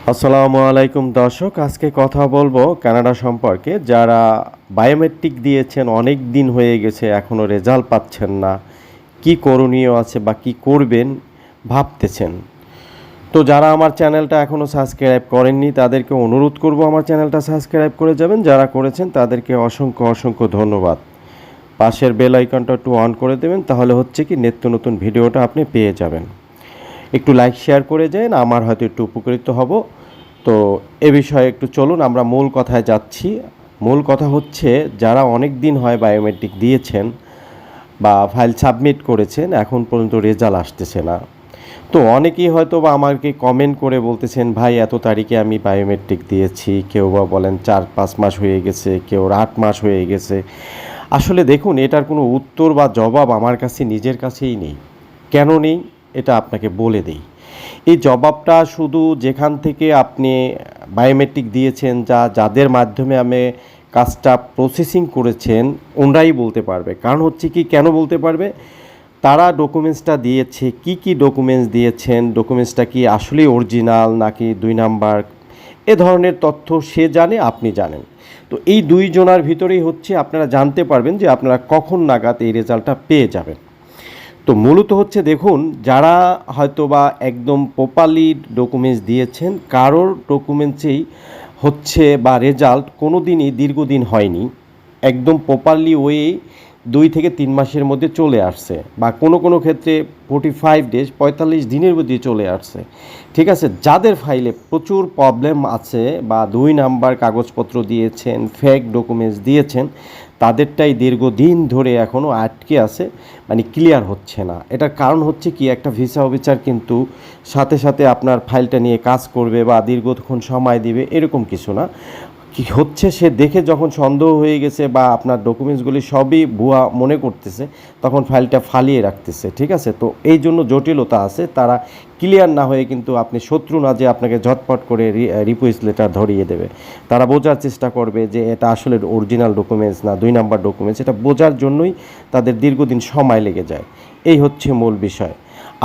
আসসালামু আলাইকুম দর্শক, আজকে কথা বলবো কানাডা সম্পর্কে। যারা বায়োমেট্রিক দিয়েছেন, অনেক দিন হয়ে গেছে, এখনও রেজাল্ট পাচ্ছেন না, কি করণীয় আছে বা কি করবেন ভাবতেছেন। তো যারা আমার চ্যানেলটা এখনও সাবস্ক্রাইব করেননি তাদেরকে অনুরোধ করব আমার চ্যানেলটা সাবস্ক্রাইব করে যাবেন। যারা করেছেন তাদেরকে অসংখ্য অসংখ্য ধন্যবাদ। পাশের বেল আইকনটা একটু অন করে দেবেন, তাহলে হচ্ছে কি নিত্য নতুন ভিডিওটা আপনি পেয়ে যাবেন। একটু লাইক শেয়ার করে যান, আমার হয়তো একটু উপকৃত হব। তো এ বিষয়ে একটু চলুন আমরা মূল কথায় যাচ্ছি। মূল কথা হচ্ছে, যারা অনেক দিন হয় বায়োমেট্রিক দিয়েছেন বা ফাইল সাবমিট করেছেন, এখন পর্যন্ত রেজাল্ট আসতেছে না। তো অনেকেই হয়তো বা আমাকে কমেন্ট করে বলতেছেন, ভাই এত তারিখে আমি বায়োমেট্রিক দিয়েছি, কেউ বা বলেন 4-5 মাস হয়ে গেছে, কেউ 8 মাস হয়ে গেছে। আসলে দেখুন, এটার কোনো উত্তর বা জবাব আমার কাছে নিজের কাছেই নেই। কেন নেই এটা আপনাকে বলে দেই। এই জবাবটা শুধু যেখান থেকে আপনি বায়োমেট্রিক দিয়েছেন, যাদের মাধ্যমে আমি কাজটা প্রসেসিং করেছেন, ওনারাই বলতে পারবে। কারণ হচ্ছে কি, কেন বলতে পারবে? তারা ডকুমেন্টসটা দিয়েছে, কি ডকুমেন্টস দিয়েছেন, ডকুমেন্টসটা কি আসলেই অরিজিনাল নাকি 2 নাম্বার, এ ধরনের তথ্য সে জানে, আপনি জানেন। তো এই দুইজনার ভিতরেই হচ্ছে আপনারা জানতে পারবেন যে আপনারা কখন নাগাদ এই রেজাল্টটা পেয়ে যাবেন। তো মূলত হচ্ছে, দেখুন, যারা হয়তো বা একদম প্রপারলি ডকুমেন্টস দিয়েছেন, কারোর ডকুমেন্টসেই হচ্ছে বা রেজাল্ট কোনো দিনই দীর্ঘদিন হয়নি, একদম প্রপারলি ওয়ে 2 থেকে 3 মাসের মধ্যে চলে আসছে, বা কোনো ক্ষেত্রে 45 ডেজ 45 দিনের মধ্যে চলে আসছে। ঠিক আছে, যাদের ফাইলে প্রচুর প্রবলেম আছে বা 2 নাম্বার কাগজপত্র দিয়েছেন, ফেক ডকুমেন্টস দিয়েছেন, তাদেরটাই দীর্ঘদিন ধরে এখনও আটকে আছে, মানে ক্লিয়ার হচ্ছে না। এটার কারণ হচ্ছে কি, একটা ভিসা অফিসার কিন্তু সাথে সাথে আপনার ফাইলটা নিয়ে কাজ করবে বা দীর্ঘক্ষণ সময় দিবে, এরকম কিছু না। কি হচ্ছে, সে দেখে যখন সন্দেহ হয়ে গেছে বা আপনার ডকুমেন্টসগুলি সবই ভুয়া মনে করতেছে, তখন ফাইলটা ফালিয়ে রাখতেছে। ঠিক আছে, তো এই জন্য জটিলতা আছে। তারা ক্লিয়ার না হয়ে কিন্তু আপনি শত্রু না যে আপনাকে ঝটপট করে রিকোয়েস্ট লেটার ধরিয়ে দেবে। তারা বোঝার চেষ্টা করবে যে এটা আসলে অরিজিনাল ডকুমেন্টস না 2 নাম্বার ডকুমেন্টস। এটা বোঝার জন্যই তাদের দীর্ঘদিন সময় লেগে যায়। এই হচ্ছে মূল বিষয়।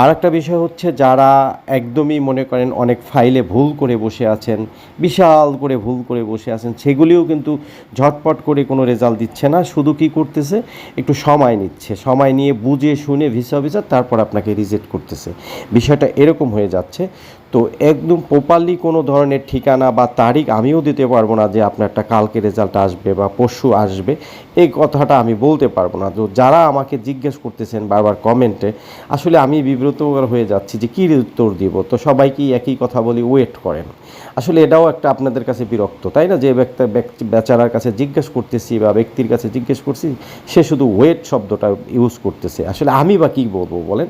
আর একটা বিষয় হচ্ছে, যারা একদমই মনে করেন অনেক ফাইলে ভুল করে বসে আছেন, বিশাল করে ভুল করে বসে আছেন, সেগুলিও কিন্তু ঝটপট করে কোনো রেজাল্ট দিচ্ছে না। শুধু কি করতেছে, একটু সময় নিচ্ছে, সময় নিয়ে বুঝে শুনে ভিসা অফিসার তারপর আপনাকে রিজেক্ট করতেছে। বিষয়টা এরকম হয়ে যাচ্ছে। তো একদম প্রপারলি কোনো ধরনের ঠিকানা বা তারিখ আমিও দিতে পারবো না যে আপনারটা কালকে রেজাল্ট আসবে বা পরশু আসবে, এই কথাটা আমি বলতে পারবো না। তো যারা আমাকে জিজ্ঞেস করতেছেন বারবার কমেন্টে, আসলে আমি বিব্রত হয়ে যাচ্ছি যে কী উত্তর দিব। তো সবাইকেই একই কথা বলি, ওয়েট করেন। আসলে এটাও একটা আপনাদের কাছে বিরক্ত, তাই না? যে বেচারার কাছে জিজ্ঞেস করতেছি বা ব্যক্তির কাছে জিজ্ঞেস করছি, সে শুধু ওয়েট শব্দটা ইউজ করতেছে। আসলে আমি বা কী বলবো বলেন?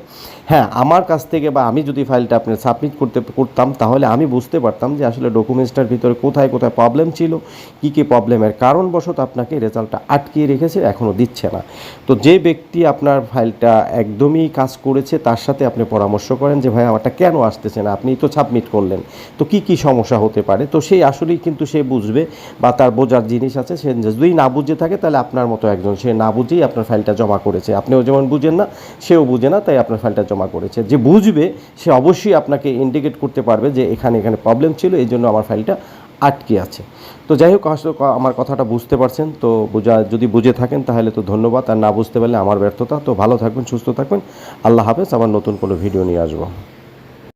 হ্যাঁ, আমার কাছ থেকে বা আমি যদি ফাইলটা আপনার সাবমিট করতাম, তাহলে আমি বুঝতে পারতাম যে আসলে ডকুমেন্টসটার ভিতরে কোথায় কোথায় প্রবলেম ছিল, কী প্রবলেমের কারণবশত আপনাকে রেজাল্টটা আটকিয়ে রেখেছে, এখনও দিচ্ছে না। তো যে ব্যক্তি আপনার ফাইলটা একদমই কাজ করেছে, তার সাথে আপনি পরামর্শ করেন যে ভাই আমারটা কেন আসতেছে না, আপনি তো সাবমিট করলেন, তো কী সমস্যা হতে পারে। তো সেই আসলেই কিন্তু সে বুঝবে বা তার বোঝার জিনিস আছে। সে যদি না বুঝে থাকে, তাহলে আপনার মতো একজন, সে না বুঝেই আপনার ফাইলটা জমা করেছে। আপনিও যেমন বুঝেন না, সেও বুঝে না, তাই আপনার ফাইলটা জমা করেছে। যে বুঝবে সে অবশ্যই আপনাকে ইন্ডিকেট করতে পারবে যে এখানে প্রবলেম ছিল, এই জন্য আমার ফাইলটা আটকে আছে। তো যাই হোক, আসলে আমার কথাটা বুঝতে পারছেন তো, যদি বুঝে থাকেন তাহলে তো ধন্যবাদ, আর না বুঝতে পারলে আমার ব্যর্থতা। তো ভালো থাকবেন, সুস্থ থাকবেন, আল্লাহ হাফেজ। আবার নতুন কোনো ভিডিও নিয়ে আসবো।